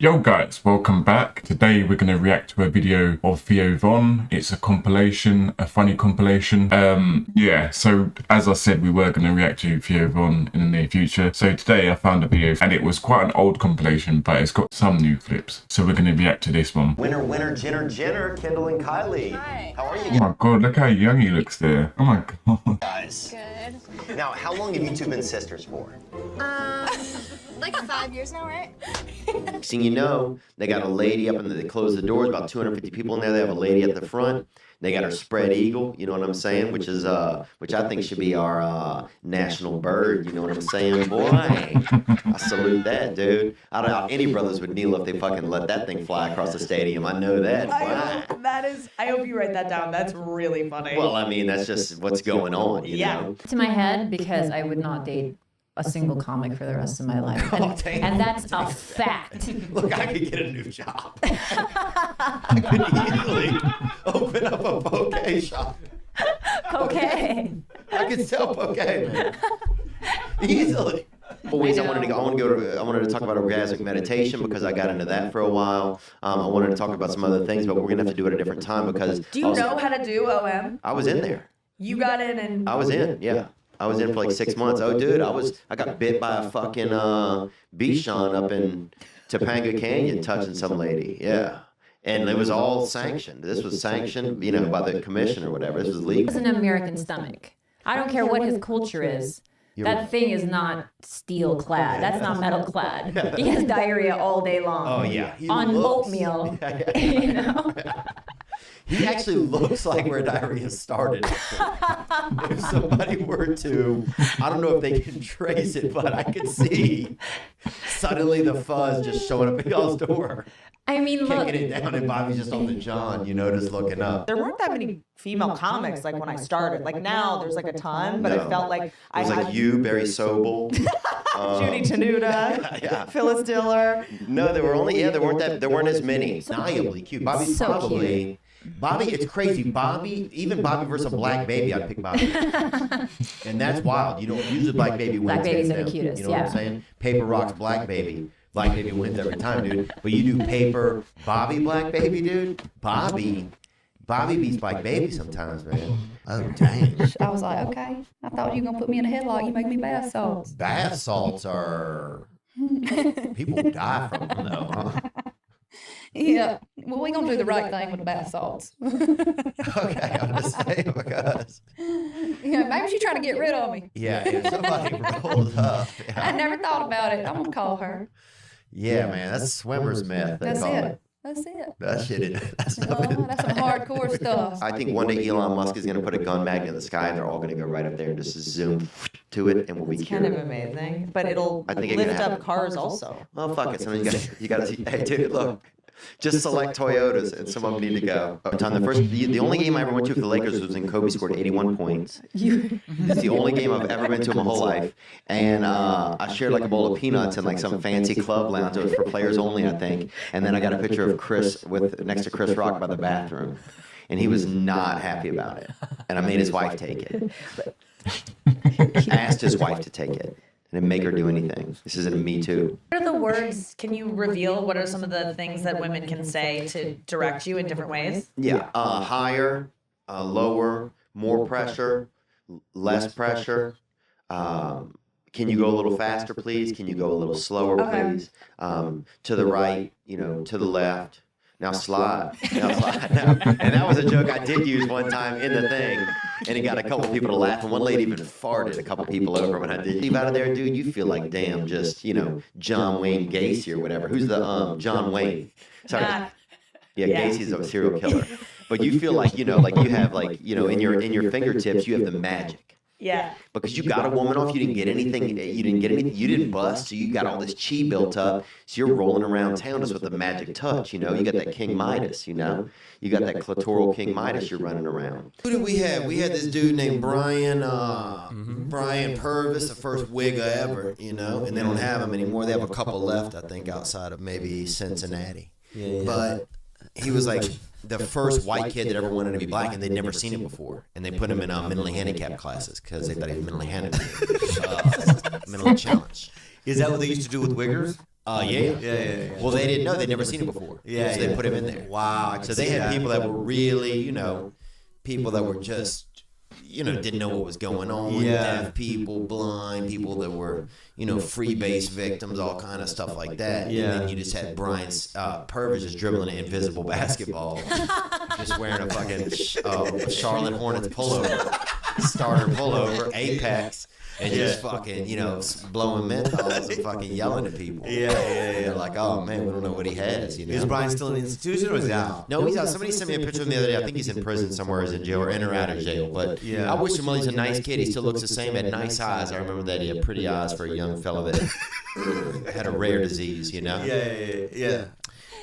Yo guys, welcome back. Today we're going to react to a video of Theo Von. It's a compilation, a funny compilation. So as I said, we were going to react to Theo Von in the near future. So today I found a video and it was quite an old compilation, but it's got some new clips. So we're going to react to this one. Winner, Jenner, Kendall and Kylie. Hi. How are you Oh my god, look how young he looks there. Oh my god. guys? Good. Now, how long have you two been sisters for? Like 5 years now, right? Next thing you know, they got a lady up in they close the doors, about 250 people in there. They have a lady at the front. They got our spread eagle, you know what I'm saying? Which I think should be our national bird, you know what I'm saying? Boy, I salute that, dude. I don't know how any brothers would kneel if they fucking let that thing fly across the stadium. I know that. I hope you write that down. That's really funny. Well, I mean, that's just what's going on, you know? To my head, because I would not date a single comic for the rest of my life. And that's a fact. Look, I could get a new job. I could easily open up a bouquet shop. Okay. I could sell bouquet, man. Easily. Always, I wanted to talk about orgasmic meditation because I got into that for a while. I wanted to talk about some other things, but we're gonna have to do it at a different time because. Do you know how to do OM? I was in there. You got in and. I was in, yeah. I was in for like 6 months. Oh, dude, I got bit by a fucking Bichon up in Topanga Canyon touching some lady. Yeah. And it was all sanctioned. This was sanctioned, you know, by the commission or whatever. This was legal. It's an American stomach. I don't care what his culture is. That thing is not steel clad. That's not metal clad. He has diarrhea all day long. Oh, yeah. On oatmeal. You know? He actually looks like where diarrhea started. If somebody were to, I don't know if they can trace it, but I could see suddenly the fuzz just showing up at y'all's door. I mean, look. Kicking it down, and Bobby's just on the John, you know, just looking up. There weren't that many female comics like when I started. Like now, there's like a ton, but No. I felt like It was like you, Barry Sobel. Judy Tenuta, Yeah. Phyllis Diller. No, there weren't as many. Undeniably cute. Bobby's So probably. Bobby, it's crazy. Even Bobby versus a black baby, I'd pick Bobby. And that's wild. You don't use a black baby wins. Black babies are the hands down. cutest, You know what I'm yeah. saying? Paper rocks black baby. Black baby wins every time, dude. But you do paper Bobby black baby, dude. Bobby beats black baby sometimes, man. Oh dang. I was like, okay. I thought you were gonna put me in a headlock. You make me bath salts. Bath salts are people die from them though, huh? Yeah. Well, we gonna do the right thing with the bath salts. Okay, I'm just saying because Yeah, maybe she's trying to get rid of me. yeah, if somebody rolls up. I never thought about it. I'm gonna call her. Yeah, man, that's swimmer's myth. They That's call it. That's it. That shit is. That's That's some hardcore stuff. I think one day Elon Musk is going to put a gun magnet in the sky, and they're all going to go right up there and just zoom to it, and we'll be It's cured. kind of amazing, but it'll I think it lift can up happen. cars also. Oh fuck it! Sometimes you got to. Hey, dude, look. Just select Toyotas, and some of them need to go. The only game I ever went to for the Lakers was when Kobe scored 81 points. It's the only game I've ever been to in my whole life. And I shared like a bowl of peanuts in like some fancy club lounge. It was for players only, I think. And then I got a picture of Chris next to Chris Rock by the bathroom. And he was not happy about it. And I made his wife take it. I asked his wife to take it. And didn't make her do anything. This isn't a Me Too. What are the words? Can you reveal what are some of the things that women can say to direct you in different ways? Yeah, higher, lower, more pressure, less pressure. Can you go a little faster, please? Can you go a little slower, Okay. please? To the right, you know, to the left. Now slide. Now slide. Now. And that was a joke I did use one time in the thing, and it got a couple people to laugh. And one lady even farted a couple people over when I did. Leave out of there, dude. You feel like damn, just you know, John Wayne Gacy or whatever. Who's the John Wayne? Sorry. Yeah, Gacy's a serial killer. But you feel like, you know, like you have like, you know, in your fingertips, you have the magic. Yeah. Because you got a woman off, you didn't get anything, you didn't bust, so you got all this chi built up, so you're rolling around town just with a magic touch, you know, you got that King Midas, you know, you got that clitoral King Midas you're running around. Who did we have? We had this dude named Brian Purvis, the first wigger ever, you know, and they don't have him anymore, they have a couple left, I think, outside of maybe Cincinnati, but he was like the first white kid that ever wanted to be black, and they'd never seen it before. And they put him in mentally handicapped classes because they thought he was mentally handicapped, mentally challenged. Is that what they used to do with wiggers? Oh, yeah. Well, they didn't know. They'd never seen it before. Yeah, so they put him in there. Wow. So they had people that were really, people that were just, didn't know what was going on. Yeah. Deaf people, blind people that were, free-base victims, all kind of stuff like that. Yeah. And then you just had Brian's Purvis just dribbling an invisible basketball, just wearing a fucking Charlotte Hornets pullover, starter pullover, Apex. And just fucking, blowing menthols and fucking yelling at people. Yeah. They're like, oh man, we don't know what he has. Is Brian still in the institution or is he out? No, he's out. Somebody sent me a picture of him the other day. I think he's in prison somewhere, he's in jail or in or out of jail. But Yeah. I wish him well. He's a nice kid. He still looks the same. Had nice eyes. I remember that he had pretty eyes for a young fella that had a rare disease. Yeah.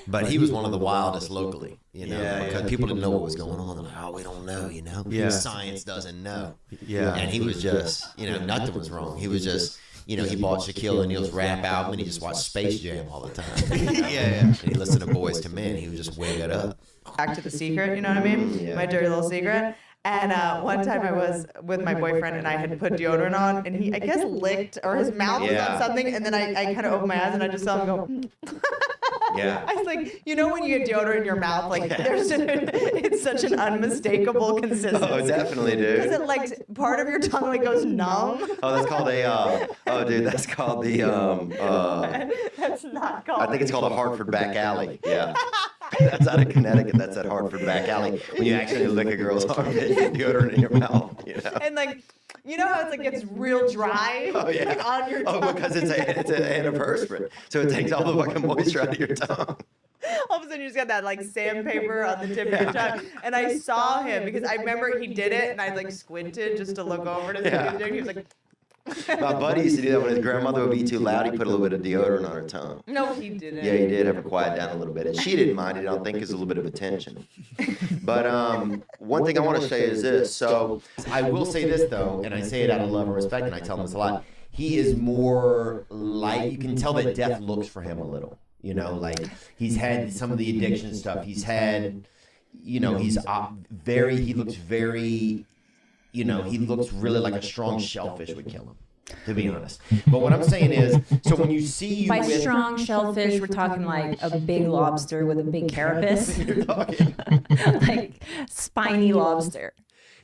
But he was one of the wildest locally, because yeah. people didn't know what was going on. They're like, oh, we don't know, Yeah. Science doesn't know. Yeah. And he was just, nothing was wrong. He was just, he bought Shaquille O'Neal's rap album and he just watched Space Jam all the time. Yeah. And he listened to Boys to Men. He was just way it up. Back to the secret, you know what I mean? Yeah. My dirty little secret. And one time I was with my boyfriend and I had put deodorant on and he, I guess, licked or his mouth was on something. And then I kind of opened my eyes and I just saw him go, Yeah. I was like, when you get deodorant in your mouth, like it's such an unmistakable consistency. Oh, definitely, Because dude. it like part of your tongue like goes numb. Oh, that's called that's called That's not called. I think it's called a Hartford back alley. Yeah. That's out of Connecticut. That's at Hartford back alley. When you actually lick a girl's armpit, you get deodorant in your mouth. And like, how it's like gets real dry like on your tongue. Oh, because it's an antiperspirant. So it takes all the fucking moisture out of your tongue. All of a sudden you just got that like sandpaper on the tip of your tongue. And I saw him because I remember he did it and I like squinted just to look over to see what he was doing. He was like, My buddy used to do that when his grandmother would be too loud. He put a little bit of deodorant on her tongue. no, he didn't. Yeah, he did have her quiet down a little bit. And she didn't mind it, I don't think, because a little bit of attention. But one thing I want to say is this. So I will say this, though, and I say it out of love and respect, and I tell him this a lot. He is more like, you can tell that death looks for him a little. Like he's had some of the addiction stuff. He's had, he looks very, he looks really like a strong shellfish would kill him, to be honest. But what I'm saying is, so when you see you By with, strong shellfish, we're talking like a big lobster with a big carapace, you're talking, like spiny lobster.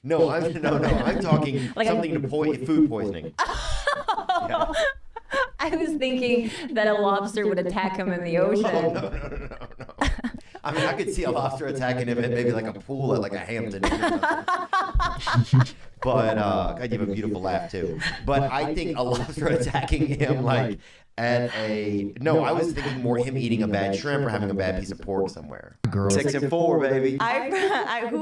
I'm talking Like something to food poisoning. Yeah. I was thinking that a lobster would attack him in the ocean. No. I mean, I could see a lobster attacking him at maybe like a pool at like a Hampton. But God, you have a beautiful laugh too. But I think a lobster attacking him like at a I was thinking more him eating a bad shrimp or having a bad piece of pork somewhere. 6 and 4, baby. Who got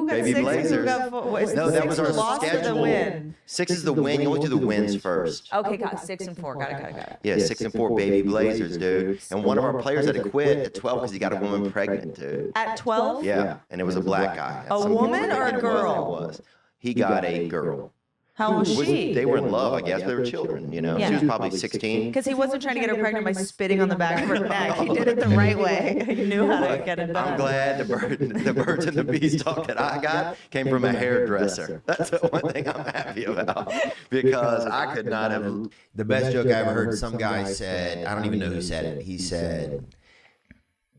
Baby 6 and who Blazers. got 4? Wait, No, that was our loss or the schedule. win? 6 is the win. You always do the wins first. Okay, got 6 and 4. Got it. Yeah, 6 and 4 baby Blazers, dude. And one of our players had to quit at 12 because he got a woman pregnant, dude. At 12? Yeah, and it was a black guy. A woman or a girl? It was. He got a girl. How old was she? They were in love, I guess. They were children, She was probably 16. Because he wasn't trying to get her pregnant by spitting on the back of her neck. He did it the right way. He knew how to get it done. I'm glad the birds and the bees talk that I got came from a hairdresser. That's the one thing I'm happy about. Because I could not have... The best joke I ever heard, some guy said, I don't even know who said it. He said,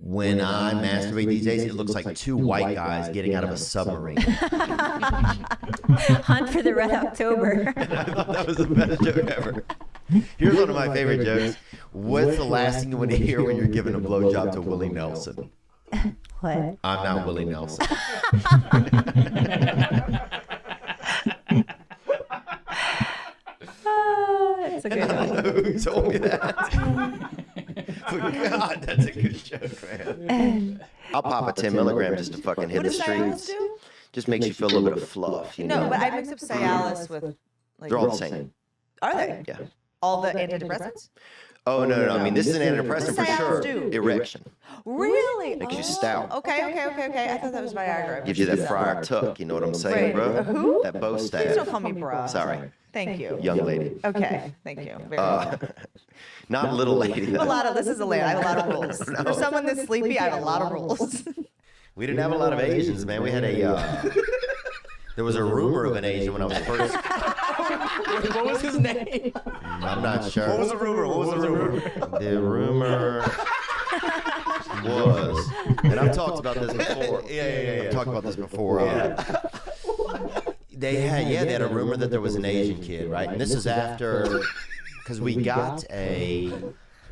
when I masturbate these days, it looks like 2 white guys getting out of a submarine. Hunt for the Red October. I thought that was the best joke ever. Here's one of my favorite jokes. What's the last thing you want to hear when you're giving a blowjob to Willie Nelson? What? I'm not Willie Nelson. That's a good I one. don't know who told me that. But God, that's a good joke, man. I'll pop a 10 milligram just to fucking hit What the does Cialis streets. do? Just makes you feel a little bit of fluff, No, but I mix up Cialis with... Like, They're all the same. Are they? Yeah. All the antidepressants? Oh, no. I mean, this is an antidepressant for Cialis sure. do? Erection. Really? Makes you stout. Okay. I thought that was Viagra. Gives you that friar tuck, you know what I'm saying, Right. bro? Who? That bow Please don't staff. call me bra. Sorry. Thank you. Young lady. Okay, thank you. Very well. Not little lady, I have a though. lot of, this is a lady. I have a lot of rules. For someone this sleepy, I have a lot of rules. We didn't have a lot of Asians, man. We had there was a rumor of an Asian when I was first. What was his name? I'm not sure. What was the rumor? What was the rumor? The rumor was, and I've talked about this before. Yeah. I've talked about this before. They had a rumor that there was an Asian kid, right? And this is after, because we got a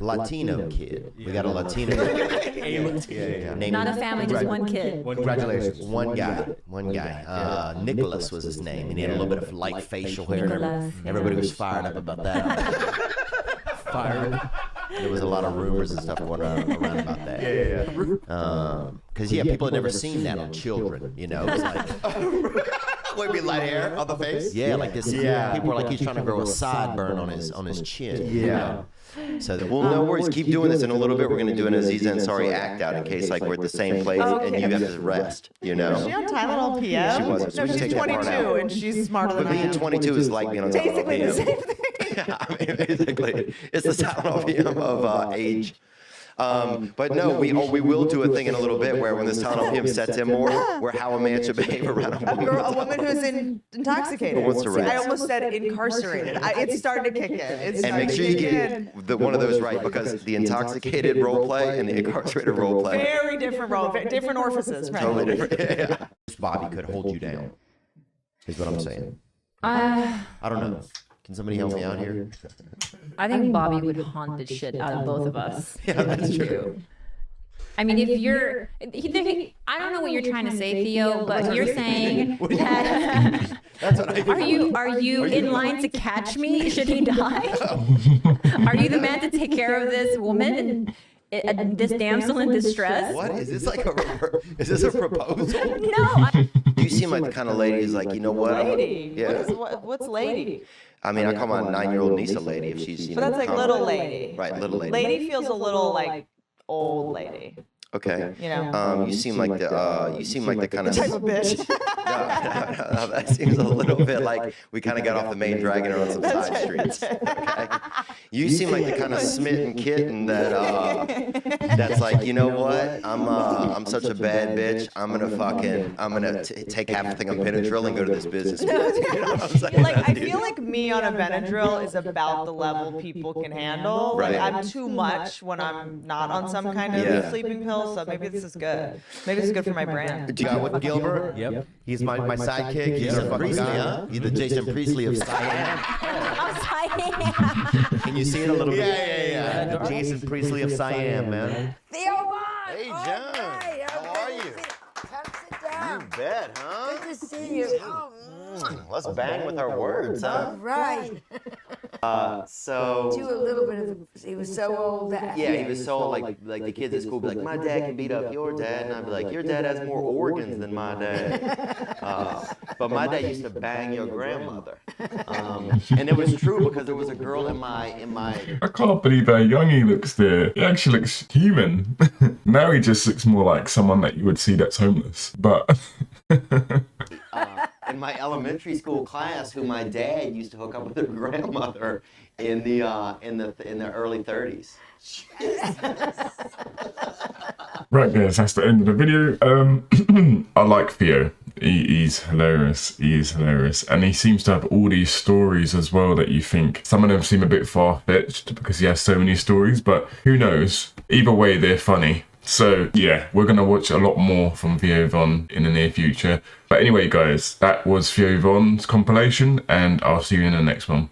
Latino kid. We got a Latino kid. Named, Not a family, just one kid. Congratulations. One guy. Nicholas was his name, and he had a little bit of light facial hair. Nicholas, Everybody was fired up about that. There was a lot of rumors and stuff going around about that. Because people had never seen that on children. You know, it's like. Wait, be light hair on the face? Yeah, like this. Yeah. People were like, he's trying to grow a sideburn on his chin. Yeah. So, well, no worries. Keep doing this. In a little bit, we're going to do an Aziz Ansari act out in case, like, we're at the same place and you have to rest, you know? Is she on Tylenol PM? She wasn't. No, We she's take that part 22 out. and she's smarter than But I am. being 22 is like being on Tylenol Basically the PM. same thing. Yeah, I mean, basically, it's the Tylenol PM of age. But no, we will do a thing in a little bit where when this Tylenol PM sets in more, where how a man should behave around a woman. A woman who's intoxicated. Who wants to rest. I almost said incarcerated. It's starting to kick in. It's And make sure you get one of those right, because the intoxicated role play and the incarcerated role play. Very different role, different orifices. Right? Totally different. Yeah. Bobby could hold you down, is what I'm saying. I don't know. Can somebody help me out here? I think Bobby would haunt the shit out of both of us. Yeah, that's true. I mean, if you're, I don't know what you're trying to say, Theo, but you're saying that. Are you in line to catch me? Should he die? Are you the man to take care of this woman and this damsel in distress? What is this like is this a proposal? No. You seem like the kind of lady who's like, you know what? Lady. Yeah. What's lady? I mean, I call my 9-year-old niece a lady if she's, But that's like little lady. Right, little lady. Lady feels a little like old lady. Okay. You know. You seem like the kind of Type of bitch. No, that seems a little bit like we kind of got off the main dragging her on some side streets. Okay? You seem like the kind of smitten kitten that's like, you know what? I'm such a bad bitch. I'm gonna take half the thing on Benadryl and go to this business. You know what I'm saying? Like I feel like me on a Benadryl is about the level people can handle. Like Right. I'm too much when I'm not on some kind of Yeah. sleeping pill. So maybe this is good. Maybe this is good for my brand. You got with Gilbert? Yep. He's my sidekick. He's a Jason fucking Priestley, guy. huh? You're the Jason Priestley of Siam. Can you see it a little bit? Yeah. Jason Priestley of Siam, man. Theo Vaughn. Hey, John. How are you? Come sit down. You bet, huh? Good to see you. Let's bang with our words, huh? Right. So. Do a little bit of. He was so old that. Yeah, he was so like the kids at school be like, my dad can beat up your dad, and I'd be like, your dad has more organs than my dad. But my dad used to bang your grandmother, and it was true because there was a girl in my. I can't believe how young he looks there. He actually looks human. Now he just looks more like someone that you would see that's homeless. But In my elementary school class, who my dad used to hook up with her grandmother in the early 30s. right, guys, that's the end of the video. I like Theo. He's hilarious. He is hilarious. And he seems to have all these stories as well that you think some of them seem a bit far-fetched because he has so many stories, but who knows? Either way, they're funny. So yeah, we're going to watch a lot more from Theo Von in the near future. But anyway, guys, that was Theo Von's compilation, and I'll see you in the next one.